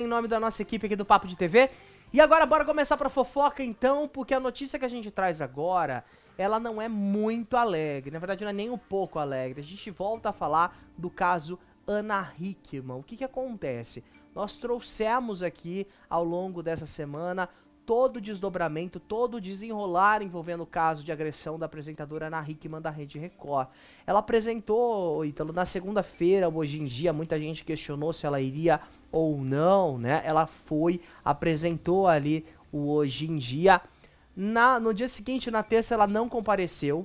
Em nome da nossa equipe aqui do Papo de TV. E agora bora começar pra fofoca então, porque a notícia que a gente traz agora, ela não é muito alegre, na verdade não é nem um pouco alegre. A gente volta a falar do caso Ana Hickman. O que que acontece? Nós trouxemos aqui ao longo dessa semana todo o desdobramento, todo o desenrolar envolvendo o caso de agressão da apresentadora Ana Hickman da Rede Record. Ela apresentou, Ítalo, na segunda-feira, hoje em dia, muita gente questionou se ela iria ou não, né? Ela foi, apresentou ali o Hoje em Dia. No dia seguinte, na terça, ela não compareceu,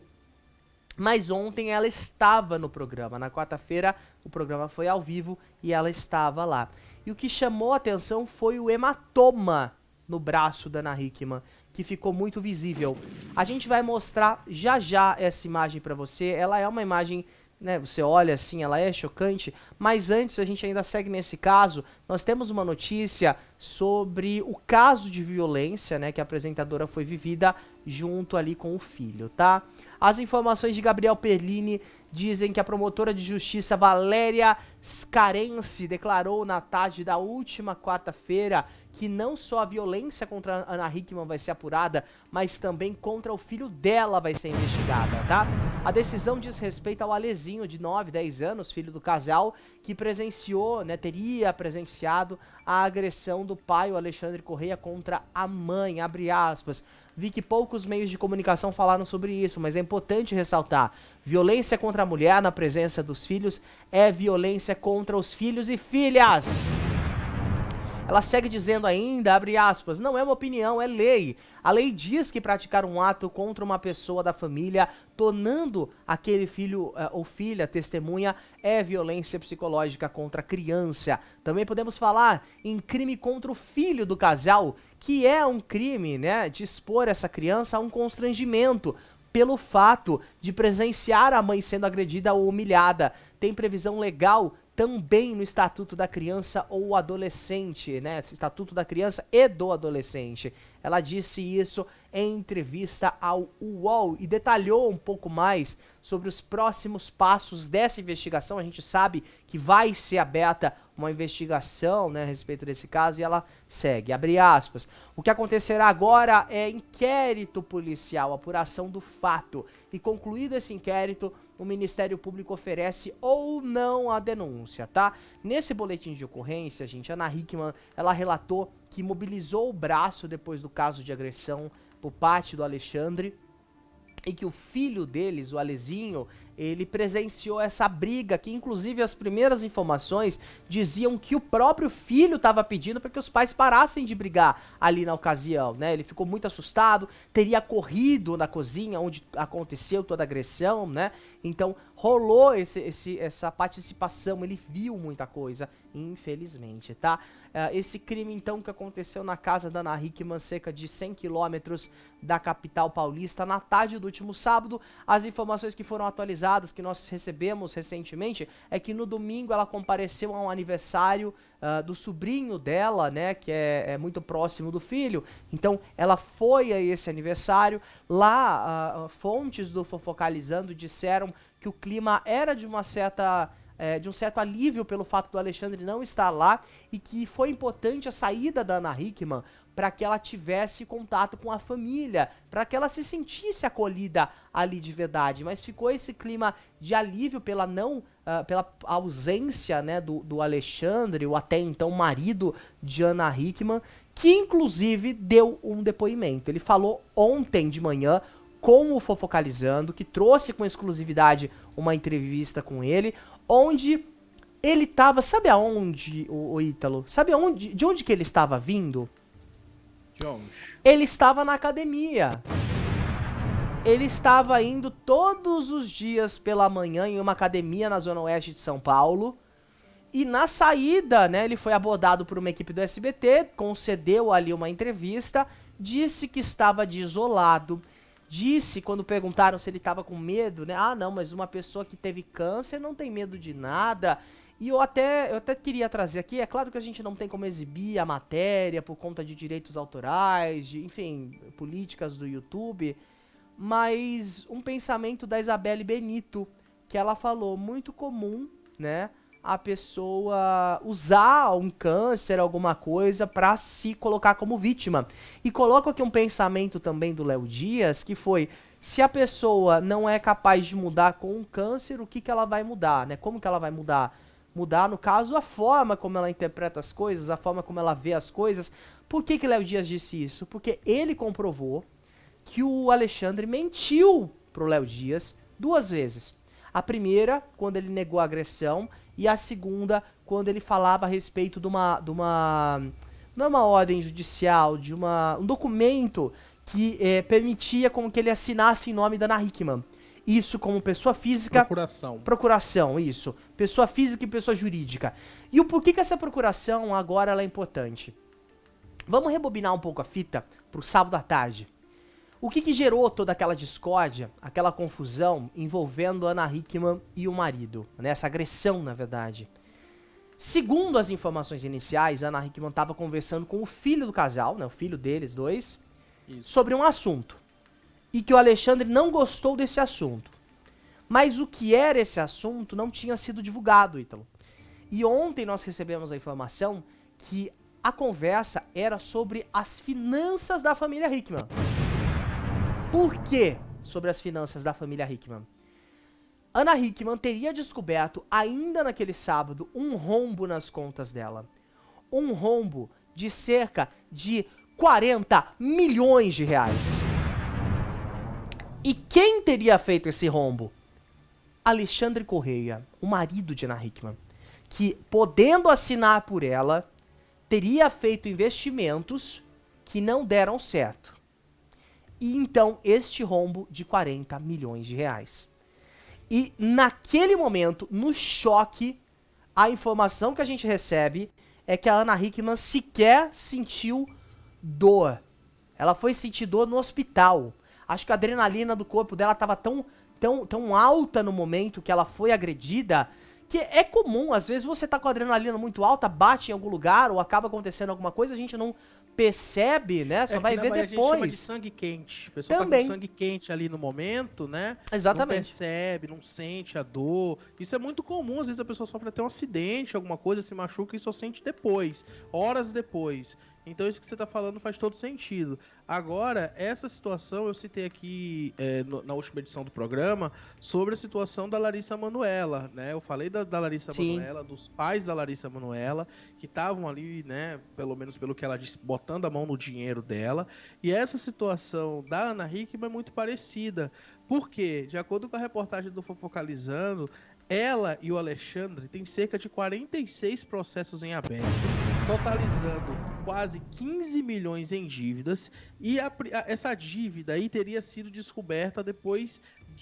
mas ontem ela estava no programa. Na quarta-feira, o programa foi ao vivo e ela estava lá. E o que chamou a atenção foi o hematoma no braço da Ana Hickman, que ficou muito visível. A gente vai mostrar já já essa imagem pra você. Ela é uma imagem, né, você olha assim, ela é chocante, mas antes a gente ainda segue nesse caso. Nós temos uma notícia sobre o caso de violência, né, que a apresentadora foi vivida junto ali com o filho, tá? As informações de Gabriel Perlini dizem que a promotora de justiça Valéria Scarenci declarou na tarde da última quarta-feira que não só a violência contra a Ana Hickman vai ser apurada, mas também contra o filho dela vai ser investigada, tá? A decisão diz respeito ao Alezinho, de 9, 10 anos, filho do casal, que presenciou, né, teria presenciado a agressão do pai, o Alexandre Correia, contra a mãe, abre aspas. Vi que poucos meios de comunicação falaram sobre isso, mas é importante ressaltar: violência contra a mulher na presença dos filhos é violência contra os filhos e filhas. Ela segue dizendo ainda, abre aspas, não é uma opinião, é lei. A lei diz que praticar um ato contra uma pessoa da família, tornando aquele filho ou filha testemunha, é violência psicológica contra a criança. Também podemos falar em crime contra o filho do casal, que é um crime, né, de expor essa criança a um constrangimento pelo fato de presenciar a mãe sendo agredida ou humilhada. Tem previsão legal também no Estatuto da Criança ou Adolescente, né? Estatuto da Criança e do Adolescente. Ela disse isso em entrevista ao UOL e detalhou um pouco mais sobre os próximos passos dessa investigação. A gente sabe que vai ser aberta uma investigação, né, a respeito desse caso, e ela segue, abre aspas. O que acontecerá agora é inquérito policial, apuração do fato. E concluído esse inquérito, o Ministério Público oferece ou não a denúncia, tá? Nesse boletim de ocorrência, gente, a Ana Hickman, ela relatou que mobilizou o braço depois do caso de agressão por parte do Alexandre, e que o filho deles, o Alezinho, ele presenciou essa briga, que inclusive as primeiras informações diziam que o próprio filho estava pedindo para que os pais parassem de brigar ali na ocasião, né? Ele ficou muito assustado, teria corrido na cozinha onde aconteceu toda a agressão, né? Então rolou essa participação, ele viu muita coisa, infelizmente, tá? Esse crime então que aconteceu na casa da Ana Hickman, cerca de 100 quilômetros da capital paulista, na tarde do último sábado. As informações que foram atualizadas, que nós recebemos recentemente, é que no domingo ela compareceu a um aniversário do sobrinho dela, né, que é muito próximo do filho. Então ela foi a esse aniversário. Lá, fontes do Fofocalizando disseram que o clima era de uma certa... de um certo alívio pelo fato do Alexandre não estar lá, e que foi importante a saída da Ana Hickman para que ela tivesse contato com a família, para que ela se sentisse acolhida ali de verdade. Mas ficou esse clima de alívio pela pela ausência, né, do Alexandre, o até então marido de Ana Hickman, que inclusive deu um depoimento. Ele falou ontem de manhã com o Fofocalizando, que trouxe com exclusividade uma entrevista com ele, onde ele tava, sabe aonde, o Ítalo? Sabe aonde, de onde que ele estava vindo? De onde? Ele estava na academia. Ele estava indo todos os dias pela manhã em uma academia na zona oeste de São Paulo. E na saída, né, ele foi abordado por uma equipe do SBT, concedeu ali uma entrevista, disse que estava desolado. Disse, quando perguntaram se ele estava com medo, né? Ah, não, mas uma pessoa que teve câncer não tem medo de nada. E eu até queria trazer aqui, é claro que a gente não tem como exibir a matéria por conta de direitos autorais, enfim, políticas do YouTube, mas um pensamento da Isabelle Benito, que ela falou, muito comum, né, a pessoa usar um câncer, alguma coisa, pra se colocar como vítima. E coloco aqui um pensamento também do Léo Dias, que foi, se a pessoa não é capaz de mudar com um câncer, o que que ela vai mudar, né? Como que ela vai mudar? Mudar, no caso, a forma como ela interpreta as coisas, a forma como ela vê as coisas. Por que que Léo Dias disse isso? Porque ele comprovou que o Alexandre mentiu pro Léo Dias 2 vezes. A primeira, quando ele negou a agressão, e a segunda, quando ele falava a respeito de uma não é uma ordem judicial, de um documento que permitia como que ele assinasse em nome da Ana Hickman. Isso como pessoa física... Procuração, isso. Pessoa física e pessoa jurídica. E o porquê que essa procuração agora ela é importante? Vamos rebobinar um pouco a fita pro sábado à tarde. O que que gerou toda aquela discórdia, aquela confusão envolvendo a Ana Hickman e o marido, né? Essa agressão, na verdade. Segundo as informações iniciais, a Ana Hickman estava conversando com o filho do casal, né? O filho deles, dois, sobre um assunto. E que o Alexandre não gostou desse assunto. Mas o que era esse assunto não tinha sido divulgado, Ítalo. E ontem nós recebemos a informação que a conversa era sobre as finanças da família Hickman. Por que sobre as finanças da família Hickman? Ana Hickman teria descoberto, ainda naquele sábado, um rombo nas contas dela. Um rombo de cerca de 40 milhões de reais. E quem teria feito esse rombo? Alexandre Correia, o marido de Ana Hickman, que, podendo assinar por ela, teria feito investimentos que não deram certo. E então, este rombo de 40 milhões de reais. E naquele momento, no choque, a informação que a gente recebe é que a Ana Hickman sequer sentiu dor. Ela foi sentir dor no hospital. Acho que a adrenalina do corpo dela estava tão alta no momento que ela foi agredida, que é comum, às vezes você tá com a adrenalina muito alta, bate em algum lugar ou acaba acontecendo alguma coisa, a gente não percebe, né? Só vai ver depois. A gente chama de sangue quente. A pessoa também tá com sangue quente ali no momento, né? Exatamente. Não percebe, não sente a dor. Isso é muito comum. Às vezes a pessoa sofre até um acidente, alguma coisa, se machuca e só sente depois. Horas depois. Então isso que você tá falando faz todo sentido. Agora, essa situação eu citei aqui na última edição do programa sobre a situação da Larissa Manoela, né? Eu falei da Larissa Manoela, dos pais da Larissa Manoela, que estavam ali, né, pelo menos pelo que ela disse, botando a mão no dinheiro dela. E essa situação da Ana Hickman é muito parecida. Por quê? De acordo com a reportagem do Fofocalizando, ela e o Alexandre têm cerca de 46 processos em aberto, totalizando quase 15 milhões em dívidas, e essa dívida aí teria sido descoberta depois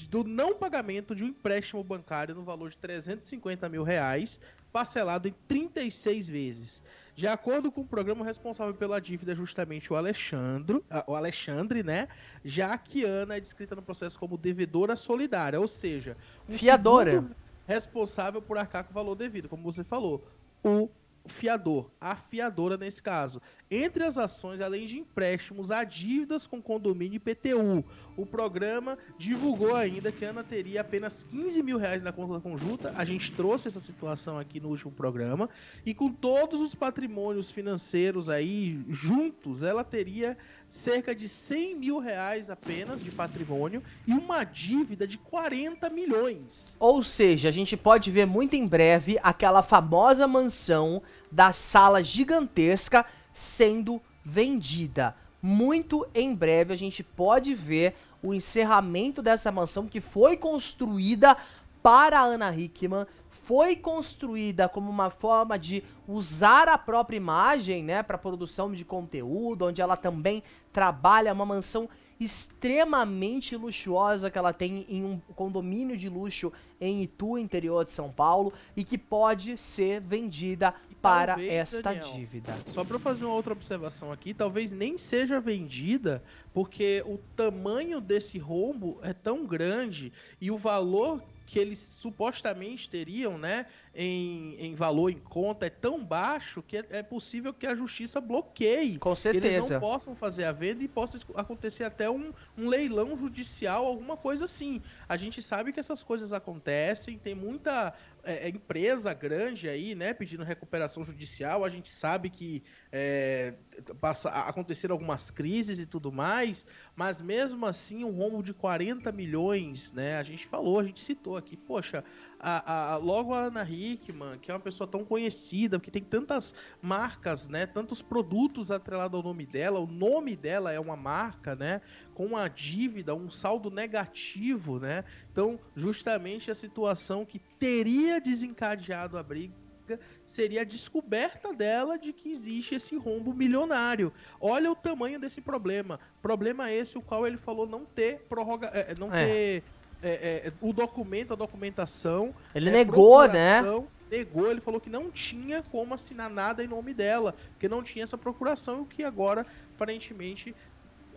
do não pagamento de um empréstimo bancário no valor de 350 mil reais, parcelado em 36 vezes. De acordo com o programa responsável pela dívida, justamente o Alexandre, né? Já que Ana é descrita no processo como devedora solidária, ou seja, um fiadora responsável por arcar com o valor devido, como você falou, o fiador, a fiadora nesse caso. Entre as ações, além de empréstimos a dívidas com condomínio e IPTU, o programa divulgou ainda que a Ana teria apenas 15 mil reais na conta conjunta. A gente trouxe essa situação aqui no último programa, e com todos os patrimônios financeiros aí juntos, ela teria cerca de 100 mil reais apenas de patrimônio e uma dívida de 40 milhões. Ou seja, a gente pode ver muito em breve aquela famosa mansão da sala gigantesca sendo vendida. Muito em breve a gente pode ver o encerramento dessa mansão que foi construída para a Ana Hickman, foi construída como uma forma de usar a própria imagem, né, para produção de conteúdo, onde ela também trabalha, uma mansão extremamente luxuosa que ela tem em um condomínio de luxo em Itu, interior de São Paulo, e que pode ser vendida para esta dívida. Só para fazer uma outra observação aqui, talvez nem seja vendida, porque o tamanho desse rombo é tão grande e o valor que eles supostamente teriam, né, em valor em conta é tão baixo que é possível que a justiça bloqueie. Com certeza. Eles não possam fazer a venda e possa acontecer até um leilão judicial, alguma coisa assim. A gente sabe que essas coisas acontecem, tem muita empresa grande aí, né, pedindo recuperação judicial. A gente sabe que aconteceram algumas crises e tudo mais, mas mesmo assim um rombo de 40 milhões, né, a gente citou aqui, poxa, logo a Ana Hickman, que é uma pessoa tão conhecida, que tem tantas marcas, né, tantos produtos atrelados ao nome dela, o nome dela é uma marca, né, com uma dívida, um saldo negativo, né, então justamente a situação que teria desencadeado a briga seria a descoberta dela de que existe esse rombo milionário. Olha o tamanho desse problema. Problema esse o qual ele falou não ter ter o documento, a documentação. Ele negou, né? Negou, ele falou que não tinha como assinar nada em nome dela, porque não tinha essa procuração, o que agora, aparentemente,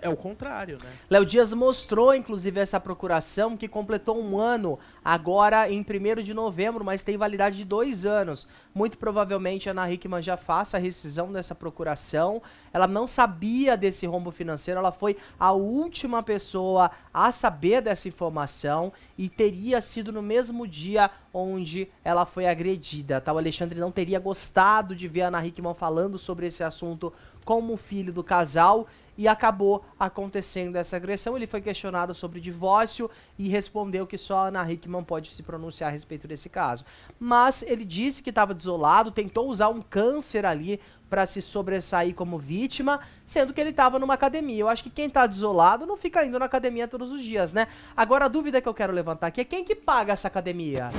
é o contrário, né? Léo Dias mostrou, inclusive, essa procuração que completou 1 ano, agora em 1º de novembro, mas tem validade de 2 anos. Muito provavelmente a Ana Hickman já faça a rescisão dessa procuração. Ela não sabia desse rombo financeiro, ela foi a última pessoa a saber dessa informação e teria sido no mesmo dia onde ela foi agredida, tá? O Alexandre não teria gostado de ver a Ana Hickman falando sobre esse assunto como filho do casal, e acabou acontecendo essa agressão. Ele foi questionado sobre divórcio e respondeu que só a Ana Hickman pode se pronunciar a respeito desse caso. Mas ele disse que estava desolado, tentou usar um câncer ali para se sobressair como vítima, sendo que ele estava numa academia. Eu acho que quem tá desolado não fica indo na academia todos os dias, né? Agora a dúvida que eu quero levantar aqui é quem que paga essa academia?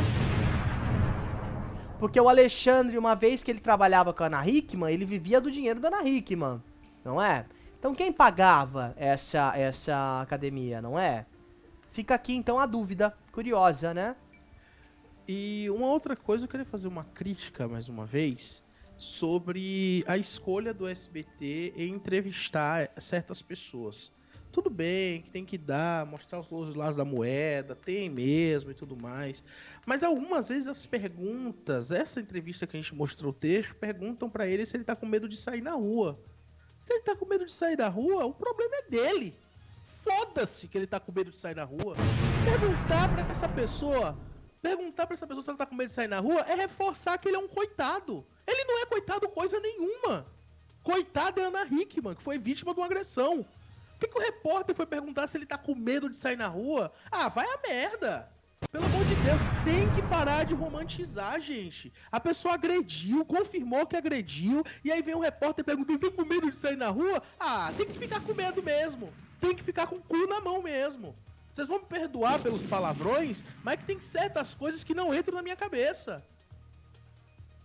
Porque o Alexandre, uma vez que ele trabalhava com a Ana Hickman, ele vivia do dinheiro da Ana Hickman, não é? Então quem pagava essa academia, não é? Fica aqui então a dúvida curiosa, né? E uma outra coisa, eu queria fazer uma crítica mais uma vez sobre a escolha do SBT em entrevistar certas pessoas. Tudo bem que tem que mostrar os dois lados da moeda, tem mesmo e tudo mais. Mas algumas vezes as perguntas, essa entrevista que a gente mostrou o texto, perguntam pra ele se ele tá com medo de sair na rua. Se ele tá com medo de sair da rua, o problema é dele. Foda-se que ele tá com medo de sair na rua. Perguntar pra essa pessoa se ela tá com medo de sair na rua é reforçar que ele é um coitado. Ele não é coitado coisa nenhuma. Coitado é a Ana Hickman, que foi vítima de uma agressão. Por que o repórter foi perguntar se ele tá com medo de sair na rua? Ah, vai a merda. Pelo amor de Deus, tem que parar de romantizar, gente. A pessoa agrediu, confirmou que agrediu, e aí vem um repórter perguntando, você tem com medo de sair na rua? Ah, tem que ficar com medo mesmo. Tem que ficar com o cu na mão mesmo. Vocês vão me perdoar pelos palavrões, mas é que tem certas coisas que não entram na minha cabeça.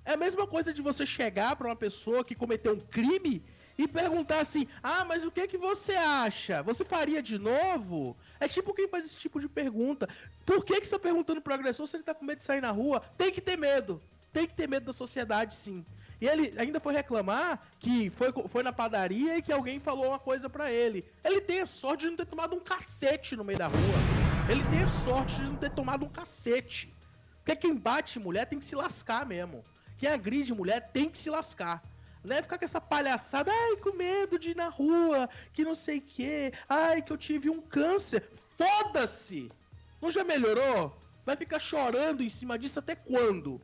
É a mesma coisa de você chegar pra uma pessoa que cometeu um crime e perguntar assim, mas o que você acha? Você faria de novo? É tipo quem faz esse tipo de pergunta. Por que você tá perguntando pro agressor se ele tá com medo de sair na rua? Tem que ter medo. Tem que ter medo da sociedade, sim. E ele ainda foi reclamar que foi na padaria e que alguém falou uma coisa pra ele. Ele tem a sorte de não ter tomado um cacete no meio da rua. Ele tem a sorte de não ter tomado um cacete. Porque quem bate mulher tem que se lascar mesmo. Quem agride mulher tem que se lascar. Não é ficar com essa palhaçada, com medo de ir na rua, que não sei o quê, que eu tive um câncer. Foda-se! Não já melhorou? Vai ficar chorando em cima disso até quando?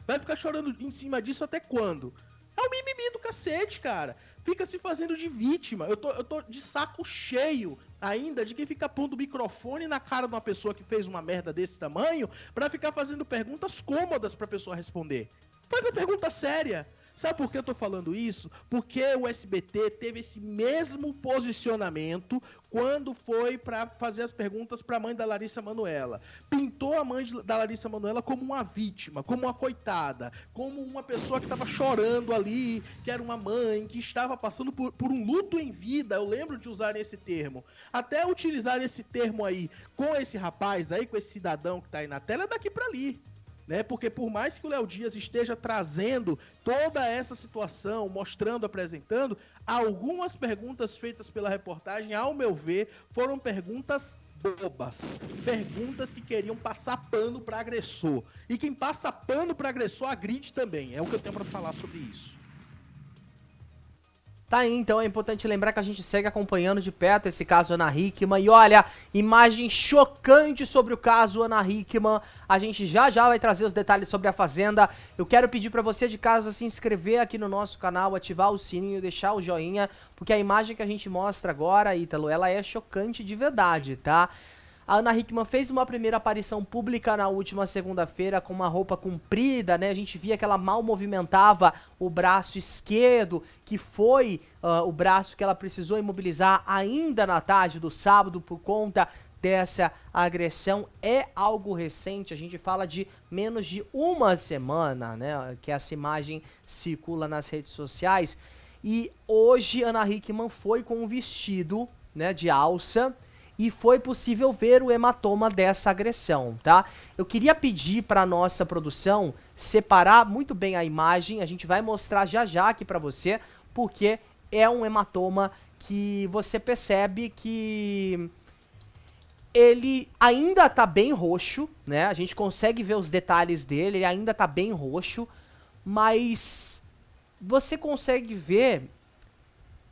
Vai ficar chorando em cima disso até quando? É o mimimi do cacete, cara. Fica se fazendo de vítima. Eu tô de saco cheio ainda de quem fica pondo o microfone na cara de uma pessoa que fez uma merda desse tamanho pra ficar fazendo perguntas cômodas pra pessoa responder. Faz a pergunta séria. Sabe por que eu tô falando isso? Porque o SBT teve esse mesmo posicionamento quando foi para fazer as perguntas para a mãe da Larissa Manoela. Pintou a mãe da Larissa Manoela como uma vítima, como uma coitada, como uma pessoa que estava chorando ali, que era uma mãe, que estava passando por um luto em vida. Eu lembro de usar esse termo. Até utilizar esse termo aí com esse rapaz aí, com esse cidadão que tá aí na tela, é daqui para ali. Né? Porque por mais que o Léo Dias esteja trazendo toda essa situação, mostrando, apresentando, algumas perguntas feitas pela reportagem, ao meu ver, foram perguntas bobas. Perguntas que queriam passar pano para agressor. E quem passa pano para agressor agride também. É o que eu tenho para falar sobre isso. Tá aí, então é importante lembrar que a gente segue acompanhando de perto esse caso Ana Hickman. E olha, imagem chocante sobre o caso Ana Hickman. A gente já vai trazer os detalhes sobre a Fazenda. Eu quero pedir pra você de casa se inscrever aqui no nosso canal, ativar o sininho, deixar o joinha, porque a imagem que a gente mostra agora, Ítalo, ela é chocante de verdade, tá? A Ana Hickman fez uma primeira aparição pública na última segunda-feira com uma roupa comprida, né? A gente via que ela mal movimentava o braço esquerdo, que foi o braço que ela precisou imobilizar ainda na tarde do sábado por conta dessa agressão. É algo recente, a gente fala de menos de uma semana, né? Que essa imagem circula nas redes sociais. E hoje Ana Hickman foi com um vestido, né, de alça, e foi possível ver o hematoma dessa agressão, tá? Eu queria pedir para nossa produção separar muito bem a imagem, a gente vai mostrar já aqui para você, porque é um hematoma que você percebe que ele ainda tá bem roxo, né? A gente consegue ver os detalhes dele, ele ainda tá bem roxo, mas você consegue ver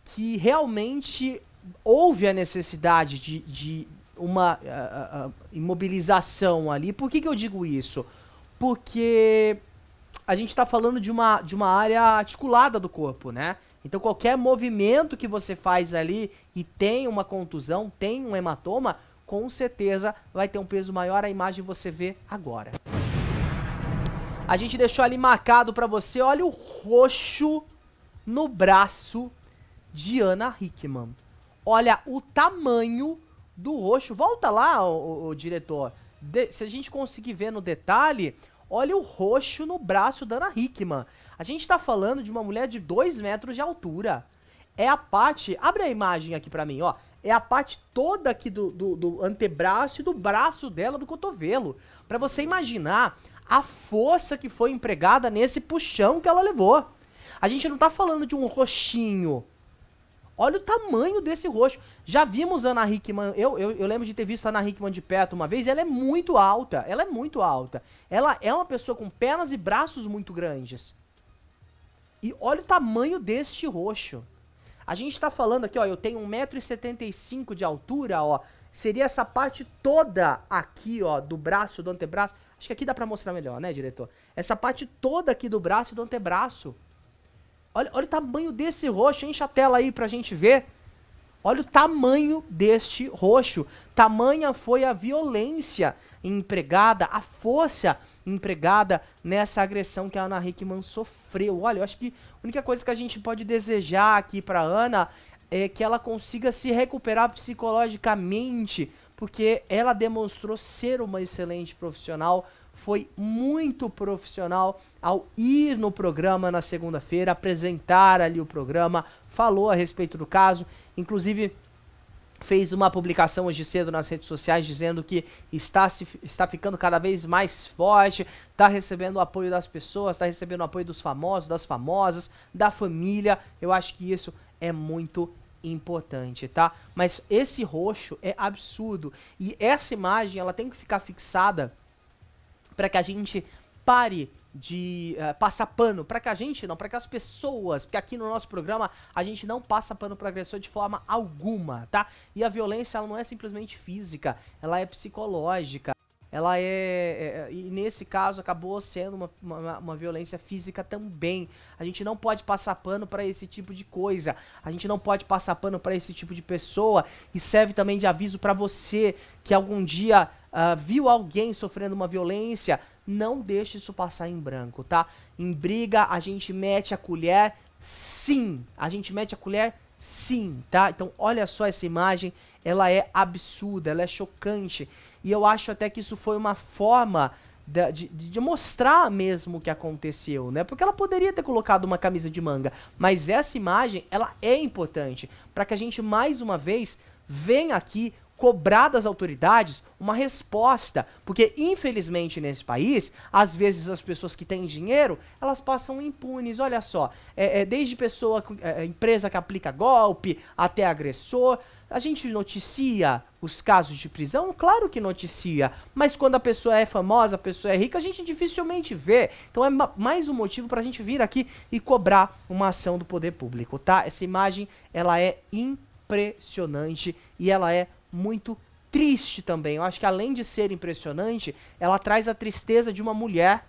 que realmente houve a necessidade de uma imobilização ali. Por que eu digo isso? Porque a gente está falando de uma área articulada do corpo, né? Então qualquer movimento que você faz ali e tem uma contusão, tem um hematoma, com certeza vai ter um peso maior. A imagem você vê agora. A gente deixou ali marcado para você, olha o roxo no braço de Ana Hickman. Olha o tamanho do roxo. Volta lá, o diretor. Se a gente conseguir ver no detalhe, olha o roxo no braço da Ana Hickman. A gente tá falando de uma mulher de 2 metros de altura. É a parte... Abre a imagem aqui pra mim, ó. É a parte toda aqui do antebraço e do braço dela, do cotovelo. Pra você imaginar a força que foi empregada nesse puxão que ela levou. A gente não tá falando de um roxinho. Olha o tamanho desse roxo. Já vimos Ana Hickman, eu lembro de ter visto a Ana Hickman de perto uma vez, ela é muito alta, ela é muito alta. Ela é uma pessoa com pernas e braços muito grandes. E olha o tamanho deste roxo. A gente tá falando aqui, ó, eu tenho 1,75 m de altura, ó. Seria essa parte toda aqui, ó, do braço, do antebraço. Acho que aqui dá pra mostrar melhor, né, diretor? Essa parte toda aqui do braço e do antebraço. Olha o tamanho desse roxo, enche a tela aí pra gente ver. Olha o tamanho deste roxo. Tamanha foi a violência empregada, a força empregada nessa agressão que a Ana Hickman sofreu. Olha, eu acho que a única coisa que a gente pode desejar aqui pra Ana é que ela consiga se recuperar psicologicamente, porque ela demonstrou ser uma excelente profissional. Foi muito profissional ao ir no programa na segunda-feira, apresentar ali o programa, falou a respeito do caso, inclusive fez uma publicação hoje cedo nas redes sociais dizendo que está ficando cada vez mais forte, está recebendo o apoio das pessoas, está recebendo o apoio dos famosos, das famosas, da família. Eu acho que isso é muito importante, tá? Mas esse roxo é absurdo e essa imagem ela tem que ficar fixada para que a gente pare de passar pano, para que a gente não, para que as pessoas, porque aqui no nosso programa a gente não passa pano para agressor de forma alguma, tá? E a violência ela não é simplesmente física, ela é psicológica, ela e nesse caso acabou sendo uma violência física também. A gente não pode passar pano para esse tipo de coisa, a gente não pode passar pano para esse tipo de pessoa, e serve também de aviso para você que algum dia viu alguém sofrendo uma violência, não deixe isso passar em branco, tá? Em briga a gente mete a colher, sim, a gente mete a colher, sim, tá? Então olha só essa imagem, ela é absurda, ela é chocante, e eu acho até que isso foi uma forma de mostrar mesmo o que aconteceu, né? Porque ela poderia ter colocado uma camisa de manga, mas essa imagem, ela é importante, para que a gente mais uma vez venha aqui cobrar das autoridades uma resposta, porque infelizmente nesse país, às vezes as pessoas que têm dinheiro, elas passam impunes, olha só, desde pessoa, empresa que aplica golpe, até agressor, a gente noticia os casos de prisão? Claro que noticia, mas quando a pessoa é famosa, a pessoa é rica, a gente dificilmente vê, então é mais um motivo pra gente vir aqui e cobrar uma ação do poder público, tá? Essa imagem, ela é impressionante e ela é muito triste também. Eu acho que além de ser impressionante, ela traz a tristeza de uma mulher,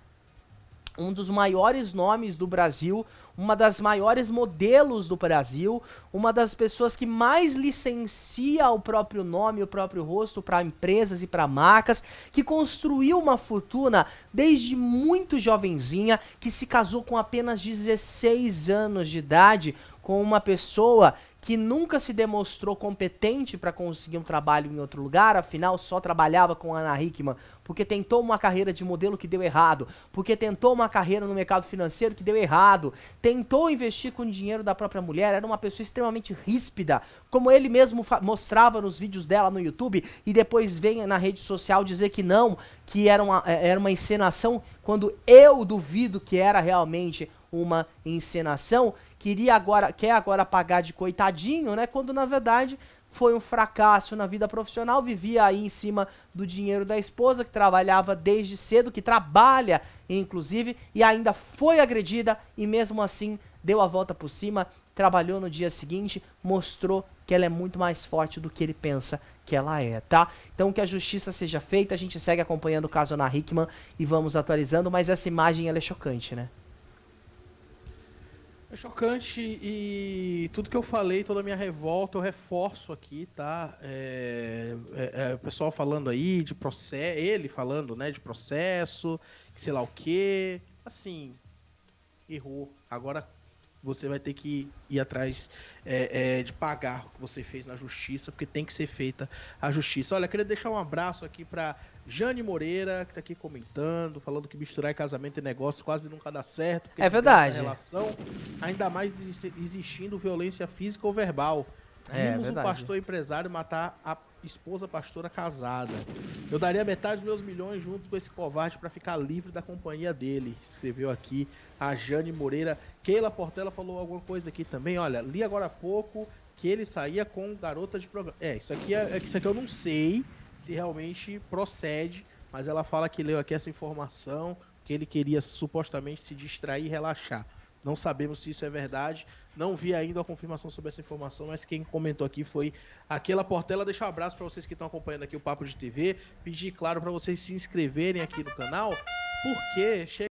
um dos maiores nomes do Brasil, uma das maiores modelos do Brasil, uma das pessoas que mais licencia o próprio nome, o próprio rosto para empresas e para marcas, que construiu uma fortuna desde muito jovenzinha, que se casou com apenas 16 anos de idade, com uma pessoa que nunca se demonstrou competente para conseguir um trabalho em outro lugar, afinal só trabalhava com Ana Hickman, porque tentou uma carreira de modelo que deu errado, porque tentou uma carreira no mercado financeiro que deu errado, tentou investir com o dinheiro da própria mulher, era uma pessoa extremamente ríspida, como ele mesmo mostrava nos vídeos dela no YouTube, e depois vem na rede social dizer que não, que era uma encenação, quando eu duvido que era realmente uma encenação, quer agora pagar de coitadinho, né? Quando na verdade foi um fracasso na vida profissional, vivia aí em cima do dinheiro da esposa, que trabalhava desde cedo, que trabalha inclusive, e ainda foi agredida e mesmo assim deu a volta por cima, trabalhou no dia seguinte, mostrou que ela é muito mais forte do que ele pensa que ela é, tá? Então que a justiça seja feita, a gente segue acompanhando o caso Ana Hickman e vamos atualizando, mas essa imagem ela é chocante, né? É chocante e tudo que eu falei, toda a minha revolta, eu reforço aqui, tá? O pessoal falando aí de processo, ele falando, né, de processo, que sei lá o quê. Assim, errou. Agora você vai ter que ir atrás de pagar o que você fez na justiça, porque tem que ser feita a justiça. Olha, queria deixar um abraço aqui pra Jane Moreira, que tá aqui comentando, falando que misturar casamento e negócio quase nunca dá certo. É verdade. Relação, ainda mais existindo violência física ou verbal. Vimos um pastor empresário matar a esposa pastora casada. Eu daria metade dos meus milhões junto com esse covarde para ficar livre da companhia dele. Escreveu aqui a Jane Moreira. Keila Portela falou alguma coisa aqui também. Olha, li agora há pouco que ele saía com garota de programa. Isso aqui eu não sei se realmente procede, mas ela fala que leu aqui essa informação, que ele queria supostamente se distrair e relaxar. Não sabemos se isso é verdade, não vi ainda a confirmação sobre essa informação, mas quem comentou aqui foi a Keila Portela. Deixa um abraço para vocês que estão acompanhando aqui o Papo de TV, pedir, claro, para vocês se inscreverem aqui no canal, porque